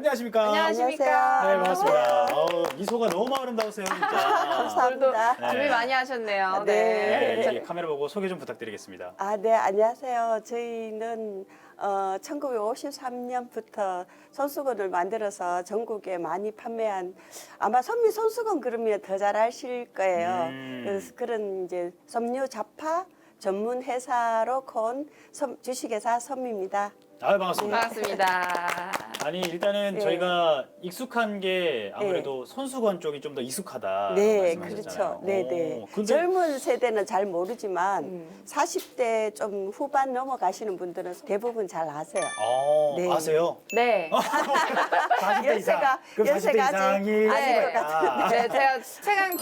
안녕하십니까. 안녕하십니까. 네, 반갑습니다. 미소가 너무 아름다우세요, 진짜. 감사합니다. 네. 준비 많이 하셨네요. 네, 네. 이 카메라 보고 소개 좀 부탁드리겠습니다. 네, 안녕하세요. 저희는 1953년부터 손수건을 만들어서 전국에 많이 판매한 아마 선미 손수건 그러면 더 잘 아실 거예요. 그래서 그런 이제 섬유 잡화 전문 회사로 건 주식회사 섬입니다. 반갑습니다. 반갑습니다. 아니, 일단은 네. 저희가 익숙한 게 아무래도 손수건 쪽이 좀 더 익숙하다. 네, 말씀하셨잖아요. 그렇죠. 네, 네. 근데 젊은 세대는 잘 모르지만 40대 좀 후반 넘어가시는 분들은 대부분 잘 아세요. 네. 아세요? 네. 40대 이상. 그럼 40대 연세까지 이상이 아실 것 아, 네, 제가 최강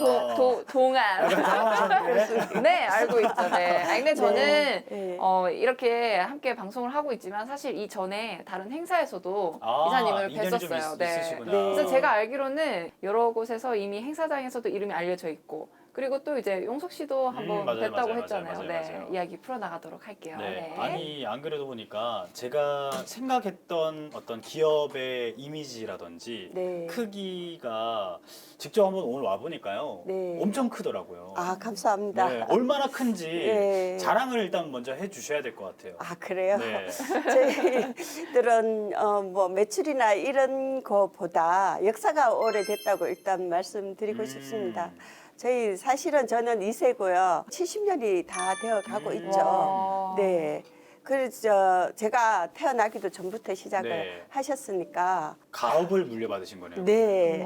동안. 약간 당황하셨는데. 네, 알고 있죠. 네. 근데 저는 네. 이렇게 함께 방송을 하고 있지만 사실 이전에 다른 행사에서도 아, 이사님을 인연이 좀 뵀었어요. 네. 있으시구나. 그래서 제가 알기로는 여러 곳에서 이미 행사장에서도 이름이 알려져 있고 그리고 또 이제 용석 씨도 한번 맞아요, 뵀다고 맞아요, 했잖아요. 맞아요, 네. 맞아요. 이야기 풀어나가도록 할게요. 네. 네. 아니, 안 그래도 보니까 제가 생각했던 어떤 기업의 이미지라든지 네. 크기가 직접 한번 오늘 와보니까요. 네. 엄청 크더라고요. 감사합니다. 네, 얼마나 큰지 네. 자랑을 일단 먼저 해주셔야 될 것 같아요. 그래요? 네. 저희들은 뭐 매출이나 이런 거보다 역사가 오래됐다고 일단 말씀드리고 싶습니다. 저희 사실은 저는 2세고요. 70년이 다 되어 가고 있죠. 와. 네. 그래서 제가 태어나기도 전부터 시작을 네. 하셨으니까. 가업을 물려받으신 거네요. 네.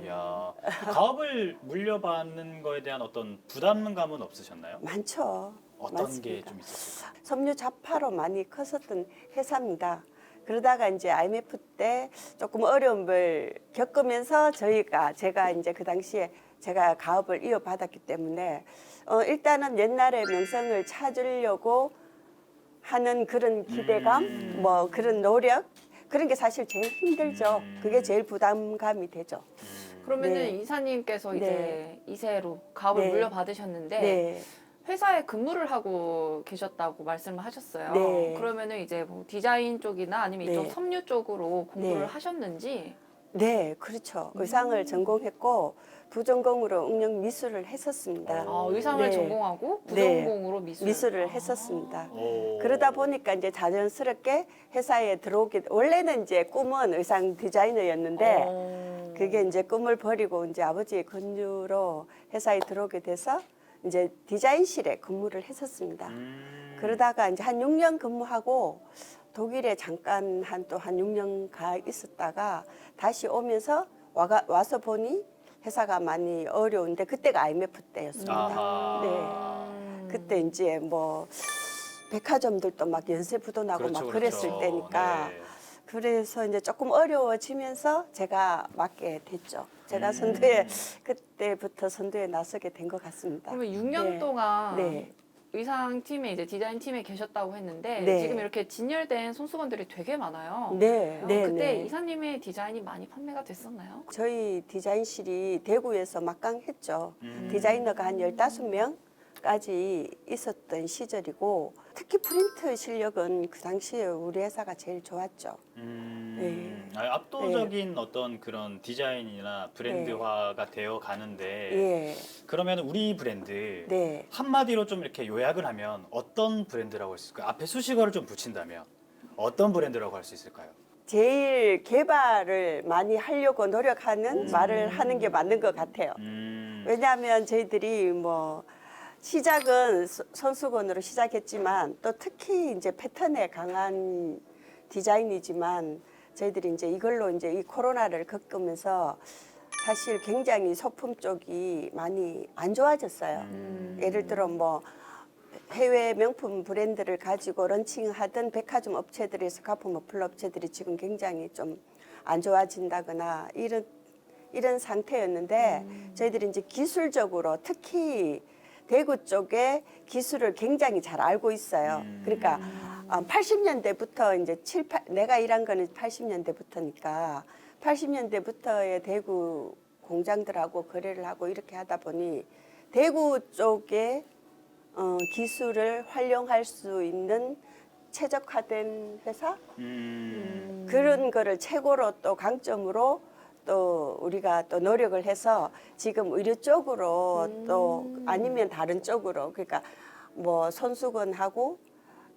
야. 가업을 물려받는 거에 대한 어떤 부담감은 없으셨나요? 많죠. 어떤 많습니다. 게 좀 있었을까요? 섬유 잡화로 많이 컸었던 회사입니다. 그러다가 이제 IMF 때 조금 어려움을 겪으면서 제가 이제 그 당시에 제가 가업을 이어받았기 때문에 일단은 옛날의 명성을 찾으려고 하는 그런 기대감, 뭐 그런 노력 그런 게 사실 제일 힘들죠. 그게 제일 부담감이 되죠. 그러면은 네. 이사님께서 네. 이제 이세로 가업을 네. 물려받으셨는데 네. 회사에 근무를 하고 계셨다고 말씀을 하셨어요. 네. 그러면은 이제 뭐 디자인 쪽이나 아니면 이쪽 네. 섬유 쪽으로 공부를 네. 하셨는지. 네, 그렇죠. 의상을 전공했고 부전공으로 응용 미술을 했었습니다. 의상을 네. 전공하고 네. 부전공으로 미술. 미술을 했었습니다. 오. 그러다 보니까 이제 자연스럽게 회사에 들어오게 원래는 이제 꿈은 의상 디자이너였는데 그게 이제 꿈을 버리고 이제 아버지의 권유로 회사에 들어오게 돼서 이제 디자인실에 근무를 했었습니다. 그러다가 이제 한 6년 근무하고 독일에 잠깐 한 6년 가 있었다가 다시 오면서 와서 보니 회사가 많이 어려운데 그때가 IMF 때였습니다. 아하. 네. 그때 이제 뭐 백화점들도 막 연쇄 부도나고 그렇죠, 막 그렇죠. 그랬을 때니까 네. 그래서 이제 조금 어려워지면서 제가 맡게 됐죠. 제가 선두에 그때부터 선두에 나서게 된 것 같습니다. 그러면 6년 네. 동안 네. 의상팀에 이제 디자인팀에 계셨다고 했는데 네. 지금 이렇게 진열된 손수건들이 되게 많아요. 네, 네, 그때 네. 이사님의 디자인이 많이 판매가 됐었나요? 저희 디자인실이 대구에서 막강했죠. 디자이너가 한 15명까지 있었던 시절이고 특히 프린트 실력은 그 당시에 우리 회사가 제일 좋았죠. 압도적인 어떤 그런 디자인이나 브랜드화가 되어 가는데 예. 그러면 우리 브랜드 네. 한마디로 좀 이렇게 요약을 하면 어떤 브랜드라고 할 수 있을까요? 앞에 수식어를 좀 붙인다면 어떤 브랜드라고 할 수 있을까요? 제일 개발을 많이 하려고 노력하는 말을 하는 게 맞는 것 같아요. 왜냐하면 저희들이 뭐 시작은 손수건으로 시작했지만 또 특히 이제 패턴에 강한 디자인이지만 저희들이 이제 이걸로 이제 이 코로나를 겪으면서 사실 굉장히 소품 쪽이 많이 안 좋아졌어요. 예를 들어 뭐 해외 명품 브랜드를 가지고 런칭하던 백화점 업체들에서 가품 어플 업체들이 지금 굉장히 좀 안 좋아진다거나 이런 상태였는데 저희들이 이제 기술적으로 특히 대구 쪽에 기술을 굉장히 잘 알고 있어요. 그러니까 80년대부터 이제 내가 일한 거는 80년대부터니까 80년대부터의 대구 공장들하고 거래를 하고 이렇게 하다 보니 대구 쪽에 기술을 활용할 수 있는 최적화된 회사 음. 그런 거를 최고로 또 강점으로 또 우리가 또 노력을 해서 지금 의료 쪽으로 또 아니면 다른 쪽으로 그러니까 뭐 손수건하고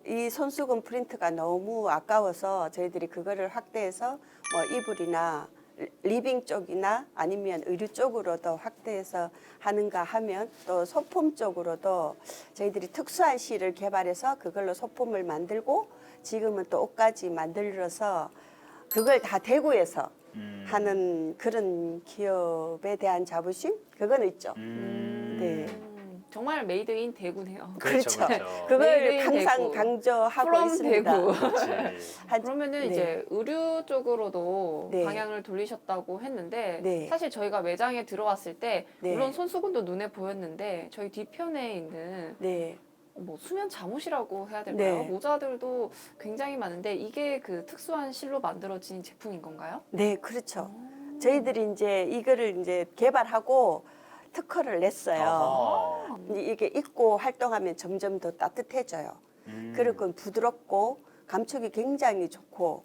이 손수건 프린트가 너무 아까워서 저희들이 그거를 확대해서 뭐 이불이나 리빙 쪽이나 아니면 의류 쪽으로 더 확대해서 하는가 하면 또 소품 쪽으로도 저희들이 특수한 실을 개발해서 그걸로 소품을 만들고 지금은 또 옷까지 만들어서 그걸 다 대구에서 하는 그런 기업에 대한 자부심 그건 있죠. 네. 정말 메이드 인 대구네요. 그렇죠, 그렇죠. 그렇죠. 그걸 메이드 인 항상 대구. 강조하고 From 있습니다. 대구. 그렇지. 그러면은 네. 이제 의류 쪽으로도 네. 방향을 돌리셨다고 했는데 네. 사실 저희가 매장에 들어왔을 때 네. 물론 손수건도 눈에 보였는데 저희 뒤편에 있는 네. 뭐 수면 잠옷이라고 해야 될까요? 네. 모자들도 굉장히 많은데 이게 그 특수한 실로 만들어진 제품인 건가요? 네, 그렇죠. 저희들이 이제 이거를 이제 개발하고 특허를 냈어요. 아하. 이게 입고 활동하면 점점 더 따뜻해져요. 그리고 부드럽고 감촉이 굉장히 좋고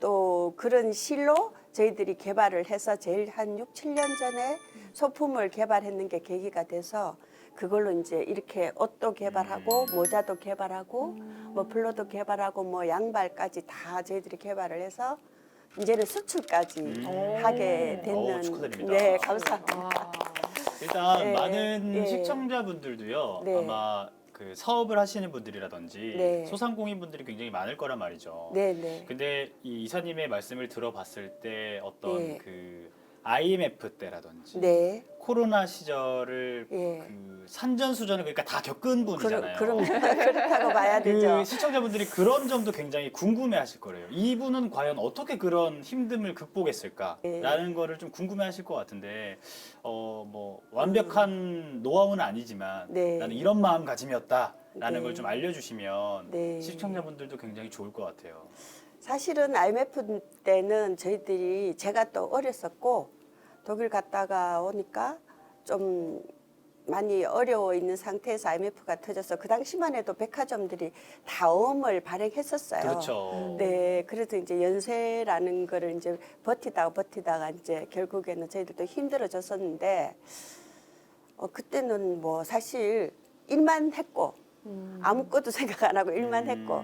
또 그런 실로 저희들이 개발을 해서 제일 한 6, 7년 전에 소품을 개발했는 게 계기가 돼서 그걸로 이제 이렇게 옷도 개발하고 모자도 개발하고 뭐 블로도 개발하고 뭐 양발까지 다 저희들이 개발을 해서 이제는 수출까지 하게 됐는. 축하드립니다. 네, 감사합니다. 아, 일단 네, 많은 네. 시청자분들도요. 네. 아마 그 사업을 하시는 분들이라든지 네. 소상공인분들이 굉장히 많을 거란 말이죠. 네, 네. 근데 이 이사님의 말씀을 들어봤을 때 어떤 네. 그 IMF 때라든지 네. 코로나 시절을 예. 그 산전수전을 그러니까 다 겪은 분이잖아요. 그렇다고 봐야 그 되죠. 시청자분들이 그런 점도 굉장히 궁금해하실 거예요. 이분은 과연 어떻게 그런 힘듦을 극복했을까라는 거를 좀 궁금해하실 것 같은데, 뭐 완벽한 노하우는 아니지만 네. 나는 이런 마음가짐이었다라는 네. 걸 좀 알려주시면 네. 시청자분들도 굉장히 좋을 것 같아요. 사실은 IMF 때는 저희들이 제가 또 어렸었고 독일 갔다가 오니까 좀 많이 어려워 있는 상태에서 IMF가 터져서 그 당시만 해도 백화점들이 다 어음을 발행했었어요. 그렇죠. 네, 그래도 이제 연세라는 거를 이제 버티다가 이제 결국에는 저희들도 힘들어졌었는데 그때는 뭐 사실 일만 했고 아무것도 생각 안 하고 일만 했고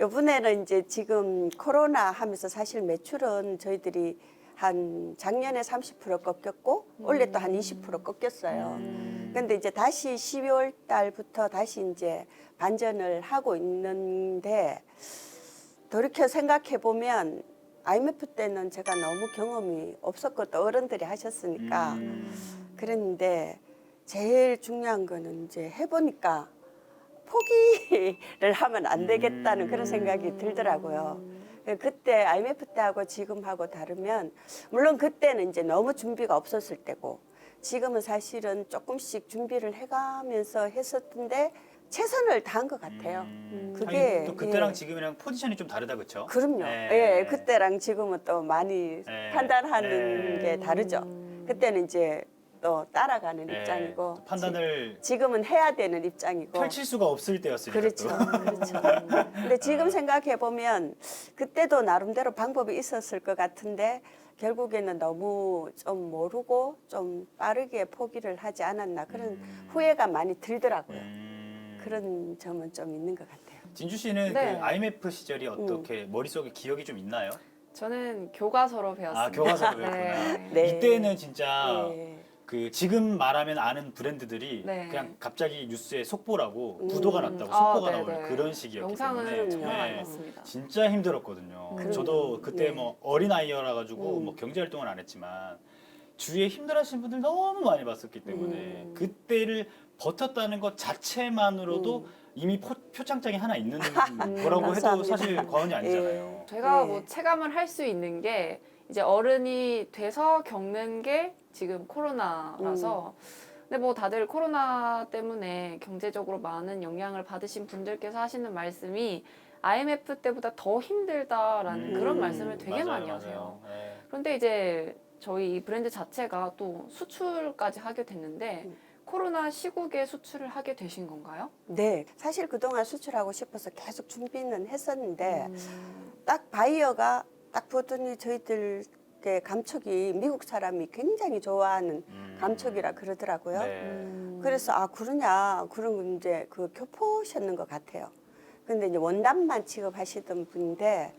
이번에는 이제 지금 코로나 하면서 사실 매출은 저희들이 한 작년에 30% 꺾였고 올해 또 한 20% 꺾였어요. 근데 이제 다시 12월 달부터 다시 이제 반전을 하고 있는데 돌이켜 생각해 보면 IMF 때는 제가 너무 경험이 없었고 또 어른들이 하셨으니까 그랬는데 제일 중요한 거는 이제 해보니까 포기를 하면 안 되겠다는 그런 생각이 들더라고요. 그때 IMF 때하고 지금하고 다르면 물론 그때는 이제 너무 준비가 없었을 때고 지금은 사실은 조금씩 준비를 해가면서 했었는데 최선을 다한 것 같아요. 그게 또 그때랑 예. 지금이랑 포지션이 좀 다르다, 그렇죠? 그럼요. 예, 그때랑 지금은 또 많이 판단하는 게 다르죠. 그때는 이제 또 따라가는 입장이고 또 판단을 지금은 해야 되는 입장이고 펼칠 수가 없을 때였으니까. 그렇죠. 또. 그렇죠. 근데 지금 생각해 보면 그때도 나름대로 방법이 있었을 것 같은데 결국에는 너무 좀 모르고 좀 빠르게 포기를 하지 않았나 그런 후회가 많이 들더라고요. 그런 점은 좀 있는 것 같아요. 진주 씨는 네. 그 IMF 시절이 어떻게 머릿속에 기억이 좀 있나요? 저는 교과서로 배웠습니다. 아, 교과서로 배웠구나. 네. 네. 이때는 진짜 네. 그 지금 말하면 아는 브랜드들이 네. 그냥 갑자기 뉴스에 속보라고 부도가 났다고 아, 속보가 네네. 나오는 그런 시기였기 영상은 때문에 정말 많이 네. 봤습니다. 진짜 힘들었거든요. 그럼요. 저도 그때 네. 뭐 어린 아이여라 가지고 뭐 경제 활동을 안 했지만 주위에 힘들어하시는 분들 너무 많이 봤었기 때문에 그때를 버텼다는 것 자체만으로도 이미 표창장이 하나 있는 거라고 해도 감사합니다. 사실 과언이 아니잖아요. 제가 네. 뭐 체감을 할 수 있는 게 이제 어른이 돼서 겪는 게 지금 코로나라서 근데 뭐 다들 코로나 때문에 경제적으로 많은 영향을 받으신 분들께서 하시는 말씀이 IMF 때보다 더 힘들다라는 그런 말씀을 되게 맞아요, 많이 하세요. 맞아요. 네. 그런데 이제 저희 이 브랜드 자체가 또 수출까지 하게 됐는데 코로나 시국에 수출을 하게 되신 건가요? 네, 사실 그동안 수출하고 싶어서 계속 준비는 했었는데 음. 딱 바이어가 딱 보더니 저희들의 감촉이 미국 사람이 굉장히 좋아하는 감촉이라 그러더라고요. 네. 그래서 아 그러냐 그런 건 이제 그 교포셨는 것 같아요. 근데 이제 원단만 취급하시던 분인데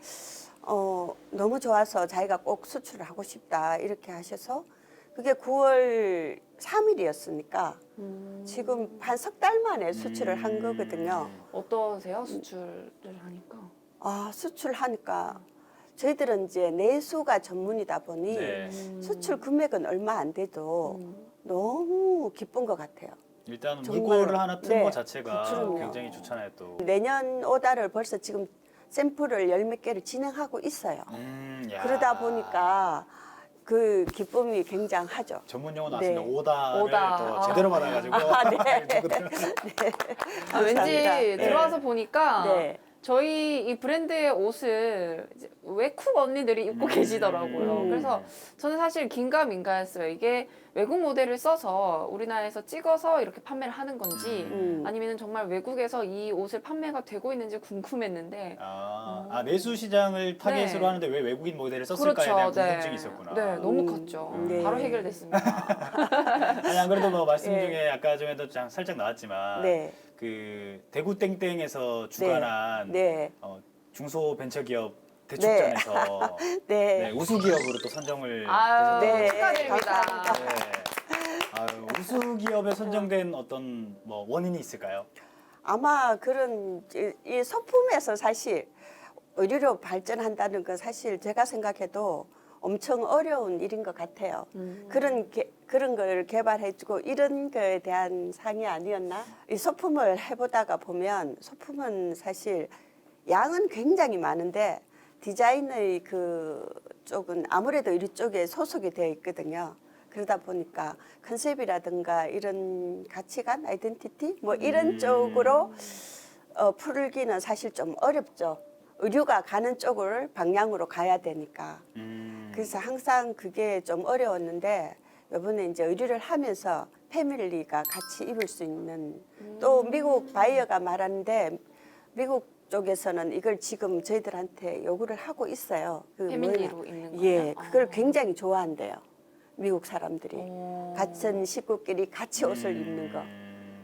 너무 좋아서 자기가 꼭 수출을 하고 싶다 이렇게 하셔서 그게 9월 3일이었으니까 지금 한 석 달 만에 수출을 한 거거든요. 어떠세요? 수출을 하니까. 아 수출하니까 저희들은 이제 내수가 전문이다 보니 네. 수출 금액은 얼마 안 돼도 너무 기쁜 것 같아요. 일단 정말로. 물꼬를 하나 튼 네. 것 자체가 그럼요. 굉장히 좋잖아요 또. 내년 오다를 벌써 지금 샘플을 열 몇 개를 진행하고 있어요. 야. 그러다 보니까 그 기쁨이 굉장하죠. 전문 용어 나왔습니다. 네. 오다를 오다. 또 아. 제대로 받아가지고. 네. 아, 왠지 감사합니다. 들어와서 보니까 네. 저희 이 브랜드의 옷을 이제 외국 언니들이 입고 계시더라고요. 그래서 저는 사실 긴가민가했어요. 이게 외국 모델을 써서 우리나라에서 찍어서 이렇게 판매를 하는 건지 아니면 정말 외국에서 이 옷을 판매가 되고 있는지 궁금했는데 내수 시장을 타겟으로 네. 하는데 왜 외국인 모델을 썼을까에 대한 궁금증이 있었구나. 네, 너무 컸죠. 네. 바로 해결됐습니다. 아니 안 그래도 뭐 말씀 네. 중에 아까 전에도 살짝 나왔지만 네. 그 대구 땡땡에서 주관한 네. 중소벤처기업 대축전에서 네. 네, 우수기업으로 또 선정을 아유, 되셨다고. 네. 축하드립니다. 감사합니다. 네. 아유, 우수기업에 선정된 어떤 뭐 원인이 있을까요? 아마 그런 이 소품에서 사실 의류로 발전한다는 건 사실 제가 생각해도 엄청 어려운 일인 것 같아요. 그런 걸 개발해주고 이런 거에 대한 상이 아니었나? 이 소품을 해보다가 보면 소품은 사실 양은 굉장히 많은데 디자인의 그 쪽은 아무래도 의류 쪽에 소속이 되어 있거든요. 그러다 보니까 컨셉이라든가 이런 가치관, 아이덴티티 뭐 이런 쪽으로 풀기는 사실 좀 어렵죠. 의류가 가는 쪽을 방향으로 가야 되니까. 그래서 항상 그게 좀 어려웠는데 이번에 이제 의류를 하면서 패밀리가 같이 입을 수 있는 또 미국 바이어가 말하는데 미국 쪽에서는 이걸 지금 저희들한테 요구를 하고 있어요. 그 패밀리로 뭐냐. 입는 거예요? 예, 그걸 굉장히 좋아한대요. 미국 사람들이. 어. 같은 식구끼리 같이 옷을 입는 거.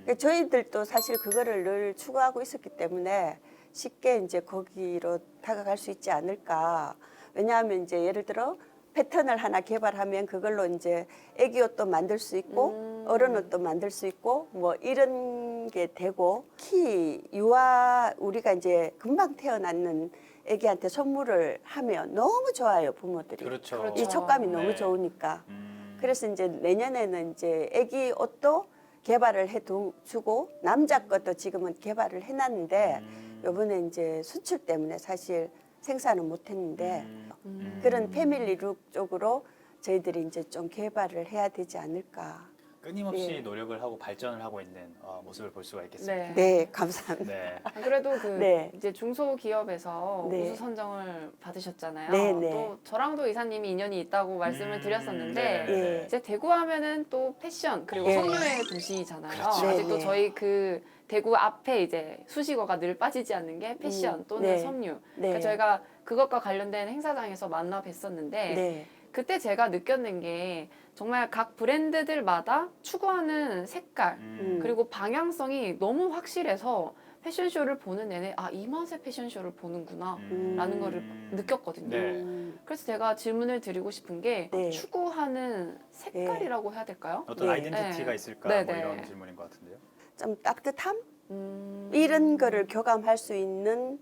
그러니까 저희들도 사실 그거를 늘 추구하고 있었기 때문에 쉽게 이제 거기로 다가갈 수 있지 않을까. 왜냐하면 이제 예를 들어 패턴을 하나 개발하면 그걸로 이제 애기 옷도 만들 수 있고 어른 옷도 만들 수 있고 뭐 이런 게 되고 특히 유아 우리가 이제 금방 태어났는 애기한테 선물을 하면 너무 좋아요 부모들이. 그렇죠. 그렇죠. 이 촉감이 너무 네. 좋으니까. 그래서 이제 내년에는 이제 애기 옷도 개발을 해주고 남자 것도 지금은 개발을 해놨는데 이번에 이제 수출 때문에 사실 생산은 못했는데 그런 패밀리 룩 쪽으로 저희들이 이제 좀 개발을 해야 되지 않을까. 끊임없이 네. 노력을 하고 발전을 하고 있는 모습을 볼 수가 있겠습니다. 네. 네, 감사합니다. 네. 안 그래도 그 네. 이제 중소기업에서 네. 우수 선정을 받으셨잖아요. 네, 네. 또 저랑도 이사님이 인연이 있다고 말씀을 드렸었는데 네. 예. 이제 대구 하면은 또 패션 그리고 예. 섬유의 도시잖아요. 그렇죠. 아직도 네, 네. 저희 그 대구 앞에 이제 수식어가 늘 빠지지 않는 게 패션 또는 네. 섬유. 네. 그러니까 저희가 그것과 관련된 행사장에서 만나 뵀었는데 네. 그때 제가 느꼈는 게 정말 각 브랜드들마다 추구하는 색깔 그리고 방향성이 너무 확실해서 패션쇼를 보는 내내 아, 이 맛의 패션쇼를 보는구나 라는 거를 느꼈거든요. 네. 그래서 제가 질문을 드리고 싶은 게 네. 추구하는 색깔이라고 해야 될까요? 어떤 네. 아이덴티티가 네. 있을까 네, 뭐 네. 이런 질문인 것 같은데요. 좀 따뜻함? 이런 거를 교감할 수 있는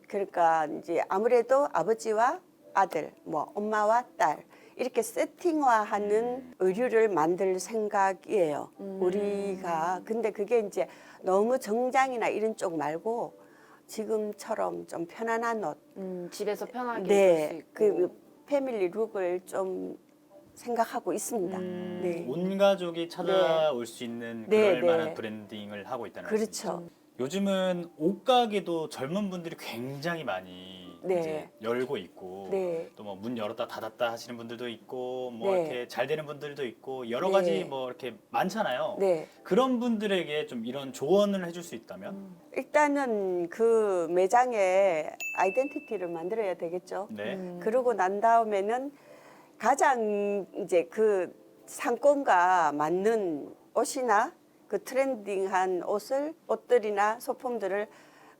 그러니까 이제 아무래도 아버지와 아들, 뭐 엄마와 딸 이렇게 세팅화하는 의류를 만들 생각이에요. 우리가 근데 그게 이제 너무 정장이나 이런 쪽 말고 지금처럼 좀 편안한 옷, 집에서 편하게 입을 수 네, 있고 그 패밀리 룩을 좀 생각하고 있습니다. 네, 온 가족이 찾아올 수 있는 네, 그럴 네. 만한 브랜딩을 하고 있다는 말씀이죠. 그렇죠. 요즘은 옷가게도 젊은 분들이 굉장히 많이 네. 이제 열고 있고 네. 또 뭐 문 열었다 닫았다 하시는 분들도 있고 뭐 네. 이렇게 잘 되는 분들도 있고 여러 네. 가지 뭐 이렇게 많잖아요. 네. 그런 분들에게 좀 이런 조언을 해줄 수 있다면 일단은 그 매장에 아이덴티티를 만들어야 되겠죠. 네. 그러고 난 다음에는 가장 이제 그 상권과 맞는 옷이나 그 트렌딩한 옷들이나 소품들을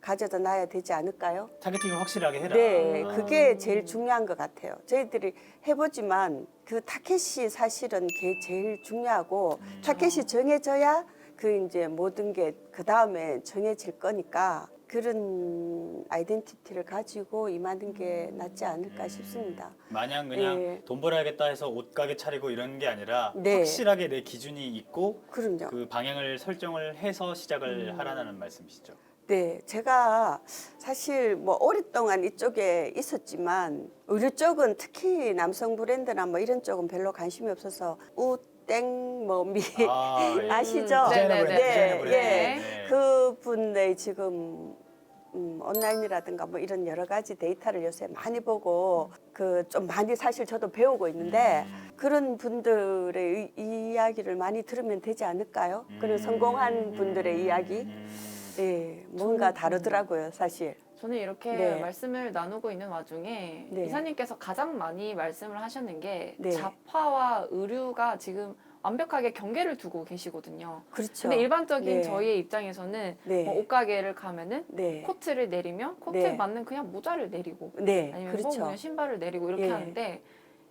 가져다 놔야 되지 않을까요? 타겟팅을 확실하게 해라. 네, 아. 그게 제일 중요한 것 같아요. 저희들이 해보지만 그 타켓이 사실은 그게 제일 중요하고 타켓이 정해져야 그 이제 모든 게 그 다음에 정해질 거니까 그런 아이덴티티를 가지고 임하는 게 낫지 않을까 싶습니다. 마냥 그냥 네. 돈 벌어야겠다 해서 옷가게 차리고 이런 게 아니라 네. 확실하게 내 기준이 있고 그럼요. 그 방향을 설정을 해서 시작을 하라는 말씀이시죠. 네, 제가 사실 뭐 오랫동안 이쪽에 있었지만 의류 쪽은 특히 남성 브랜드나 뭐 이런 쪽은 별로 관심이 없어서 우땡 뭐미 아, 예. 아시죠? 디자이너 브랜드, 네, 디자이너 브랜드. 예. 네. 그분의 지금 온라인이라든가 뭐 이런 여러 가지 데이터를 요새 많이 보고 그 좀 많이 사실 저도 배우고 있는데 그런 분들의 이야기를 많이 들으면 되지 않을까요? 그런 성공한 분들의 이야기. 예, 뭔가 다르더라고요, 사실. 저는 이렇게 네. 말씀을 나누고 있는 와중에 네. 이사님께서 가장 많이 말씀을 하셨는 게 네. 잡화와 의류가 지금 완벽하게 경계를 두고 계시거든요. 그렇죠. 근데 일반적인 네. 저희의 입장에서는 네. 뭐 옷가게를 가면은 네. 코트를 내리면 코트에 네. 맞는 그냥 모자를 내리고 네, 아니면 뭐 그렇죠. 그냥 신발을 내리고 이렇게 예. 하는데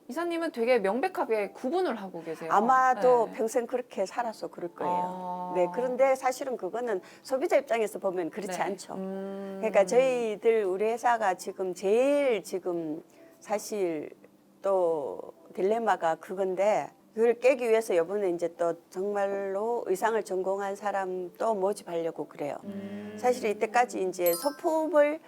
이사님은 되게 명백하게 구분을 하고 계세요. 아마도 네. 평생 그렇게 살아서 그럴 거예요. 아. 네, 그런데 사실은 그거는 소비자 입장에서 보면 그렇지 네. 않죠. 그러니까 저희들 우리 회사가 지금 제일 지금 사실 또 딜레마가 그건데 그걸 깨기 위해서 이번에 이제 또 정말로 의상을 전공한 사람 또 모집하려고 그래요. 사실 이때까지 이제 소품을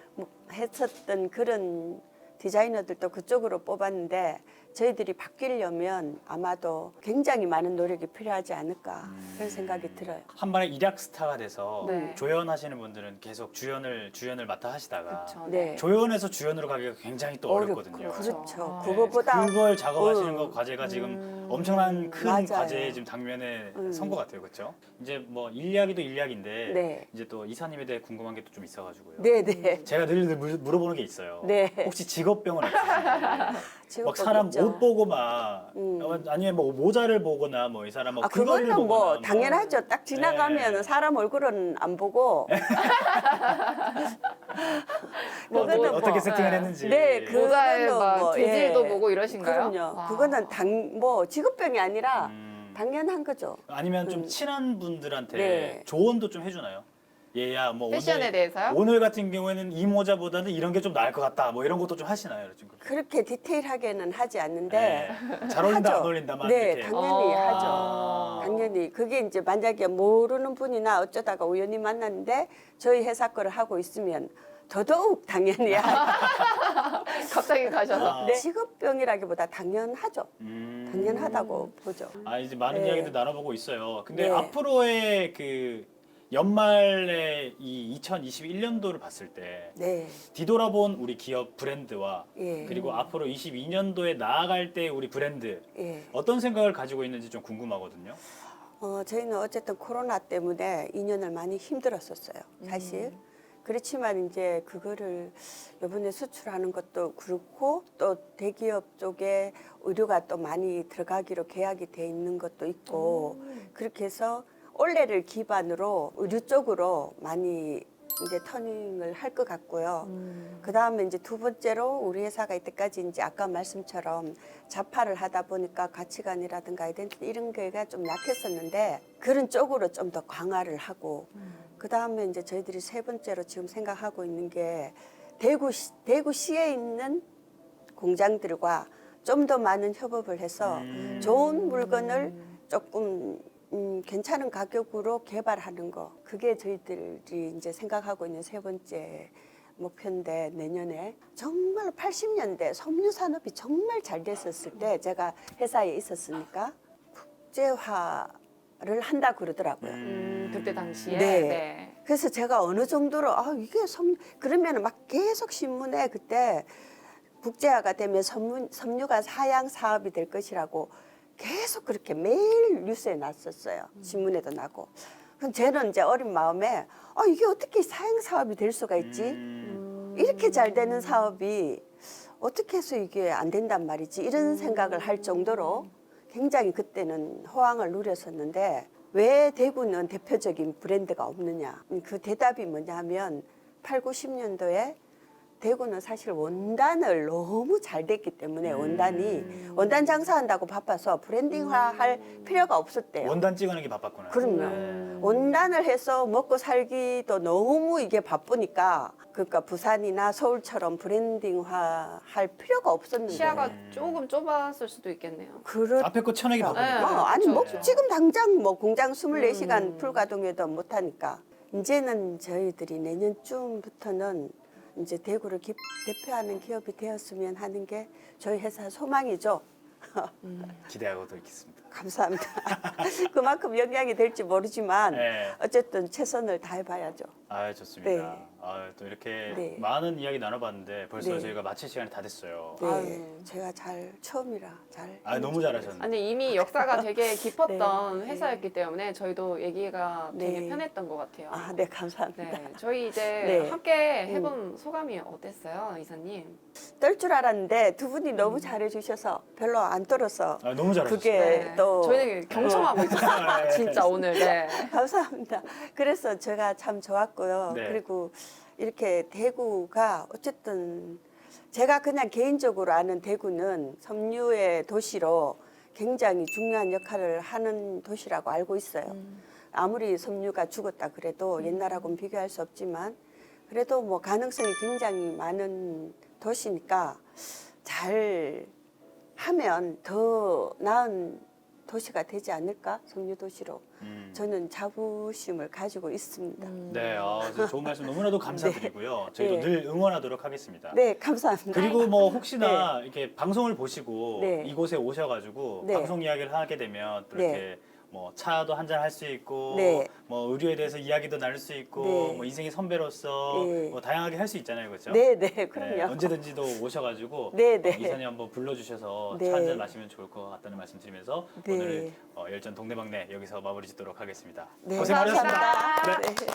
했었던 그런 디자이너들도 그쪽으로 뽑았는데 저희들이 바뀌려면 아마도 굉장히 많은 노력이 필요하지 않을까 그런 생각이 들어요. 한 번에 일약 스타가 돼서 네. 조연하시는 분들은 계속 주연을 맡아 하시다가 그렇죠. 네. 조연에서 주연으로 가기가 굉장히 또 어렵거든요. 그렇죠. 아. 그거보다 그걸 작업하시는 음. 거 과제가 지금 엄청난 큰 맞아요. 과제에 지금 당면에 선 것 같아요, 그렇죠? 이제 뭐 일약이도 일약인데 네. 이제 또 이사님에 대해 궁금한 게 또 좀 있어가지고요. 네네. 제가 늘 물어보는 게 있어요. 네. 혹시 직업병은 없으신지? 직업병 막 사람 있죠. 옷 보고 막 아니면 뭐 모자를 보거나 뭐 이 사람 뭐 아, 귀걸이를 그거는 뭐 보거나 당연하죠. 딱 지나가면 네. 사람 얼굴은 안 보고. 뭐 그거는 뭐- 어떻게 세팅을 네. 했는지. 네, 모자에 그거는 막 뭐, 기질도 예. 보고 이러신가요? 그럼요. 와. 그거는 뭐 직업병이 아니라 음. 당연한 거죠. 아니면 좀 친한 분들한테 네. 조언도 좀 해주나요? 얘야 뭐 패션에 대해서요? 오늘 같은 경우에는 이 모자보다는 이런 게 좀 나을 것 같다. 뭐 이런 것도 좀 하시나요? 좀 그렇게 디테일하게는 하지 않는데 네. 잘 어울린다 하죠. 안 어울린다만 네, 이렇게. 당연히 아. 하죠. 당연히 그게 이제 만약에 모르는 분이나 어쩌다가 우연히 만났는데 저희 회사 거를 하고 있으면 더더욱 당연히 갑자기 가셔서. 아. 네. 직업병이라기보다 당연하죠. 음. 당연하다고 보죠. 아 이제 많은 네. 이야기들 나눠보고 있어요. 근데 네. 앞으로의 그 연말에 이 2021년도를 봤을 때 네. 뒤돌아본 우리 기업 브랜드와 예. 그리고 앞으로 22년도에 나아갈 때 우리 브랜드 예. 어떤 생각을 가지고 있는지 좀 궁금하거든요. 저희는 어쨌든 코로나 때문에 2년을 많이 힘들었었어요. 사실. 그렇지만 이제 그거를 이번에 수출하는 것도 그렇고 또 대기업 쪽에 의류가 또 많이 들어가기로 계약이 돼 있는 것도 있고 그렇게 해서 올해를 기반으로 의류 쪽으로 많이 이제 터닝을 할 것 같고요. 그 다음에 이제 두 번째로 우리 회사가 이때까지 이제 아까 말씀처럼 자파를 하다 보니까 가치관이라든가 아이덴티티 이런 게가 좀 약했었는데 그런 쪽으로 좀 더 강화를 하고 그 다음에 이제 저희들이 세 번째로 지금 생각하고 있는 게 대구시에 있는 공장들과 좀 더 많은 협업을 해서 좋은 물건을 조금 괜찮은 가격으로 개발하는 거 그게 저희들이 이제 생각하고 있는 세 번째 목표인데 내년에 정말 80년대 섬유 산업이 정말 잘 됐었을 때 제가 회사에 있었으니까 국제화 한다 그러더라고요. 그때 당시에. 네. 네. 그래서 제가 어느 정도로 이게 그러면 막 계속 신문에 그때 국제화가 되면 섬유가 사양 사업이 될 것이라고 계속 그렇게 매일 뉴스에 났었어요. 신문에도 나고. 그럼 저는 이제 어린 마음에 이게 어떻게 사양 사업이 될 수가 있지? 이렇게 잘 되는 사업이 어떻게 해서 이게 안 된단 말이지? 이런 생각을 할 정도로 굉장히 그때는 호황을 누렸었는데 왜 대구는 대표적인 브랜드가 없느냐? 그 대답이 뭐냐 하면 8, 90년도에 대구는 사실 원단을 너무 잘 됐기 때문에 원단 장사한다고 바빠서 브랜딩화할 필요가 없었대요. 원단 찍어내는 게 바빴구나. 그럼요. 원단을 해서 먹고 살기도 너무 이게 바쁘니까 그러니까 부산이나 서울처럼 브랜딩화 할 필요가 없었는데 시야가 조금 좁았을 수도 있겠네요. 앞에 거 쳐내기 바쁘니까. 네. 아니 뭐 그렇죠. 지금 당장 뭐 공장 24시간 풀가동해도 못하니까 이제는 저희들이 내년쯤부터는 이제 대구를 대표하는 기업이 되었으면 하는 게 저희 회사 소망이죠. 기대하고 또 있겠습니다. 감사합니다. 그만큼 영향이 될지 모르지만 네. 어쨌든 최선을 다해봐야죠. 좋습니다. 네. 또 이렇게 네. 많은 이야기 나눠봤는데 벌써 네. 저희가 마칠 시간이 다 됐어요. 네, 아유. 제가 처음이라 잘. 너무 잘하셨네요. 아니 이미 역사가 되게 깊었던 네. 회사였기 때문에 저희도 얘기가 되게 네. 편했던 것 같아요. 네, 감사합니다. 네, 저희 이제 네. 함께 해본 소감이 어땠어요, 이사님? 떨 줄 알았는데 두 분이 너무 잘해주셔서 별로 안 떨어서 너무 잘하셨어요. 그게 또 저희는 경청하고 있었어요. 진짜 오늘. 네. 감사합니다. 그래서 제가 참 좋았고요. 네. 그리고 이렇게 대구가 어쨌든 제가 그냥 개인적으로 아는 대구는 섬유의 도시로 굉장히 중요한 역할을 하는 도시라고 알고 있어요. 아무리 섬유가 죽었다 그래도 옛날하고는 비교할 수 없지만 그래도 뭐 가능성이 굉장히 많은 도시니까 잘 하면 더 나은 도시가 되지 않을까? 섬유 도시로. 저는 자부심을 가지고 있습니다. 네, 좋은 말씀 너무나도 감사드리고요. 저희도 네. 늘 응원하도록 하겠습니다. 네, 감사합니다. 그리고 뭐 혹시나 이렇게 방송을 보시고 네. 이곳에 오셔가지고 네. 방송 이야기를 하게 되면 또 네. 이렇게 뭐 차도 한잔 할 수 있고 네. 뭐 의료에 대해서 이야기도 나눌 수 있고 네. 뭐 인생의 선배로서 네. 뭐 다양하게 할 수 있잖아요, 그렇죠? 네, 네, 그럼요. 언제든지도 오셔가지고 네, 네. 이사님 한번 불러주셔서 네. 차 한잔 마시면 좋을 것 같다는 말씀 드리면서 네. 오늘 열전 동네방네 여기서 마무리 짓도록 하겠습니다. 네, 고생 많으셨습니다. 감사합니다. 네. 네.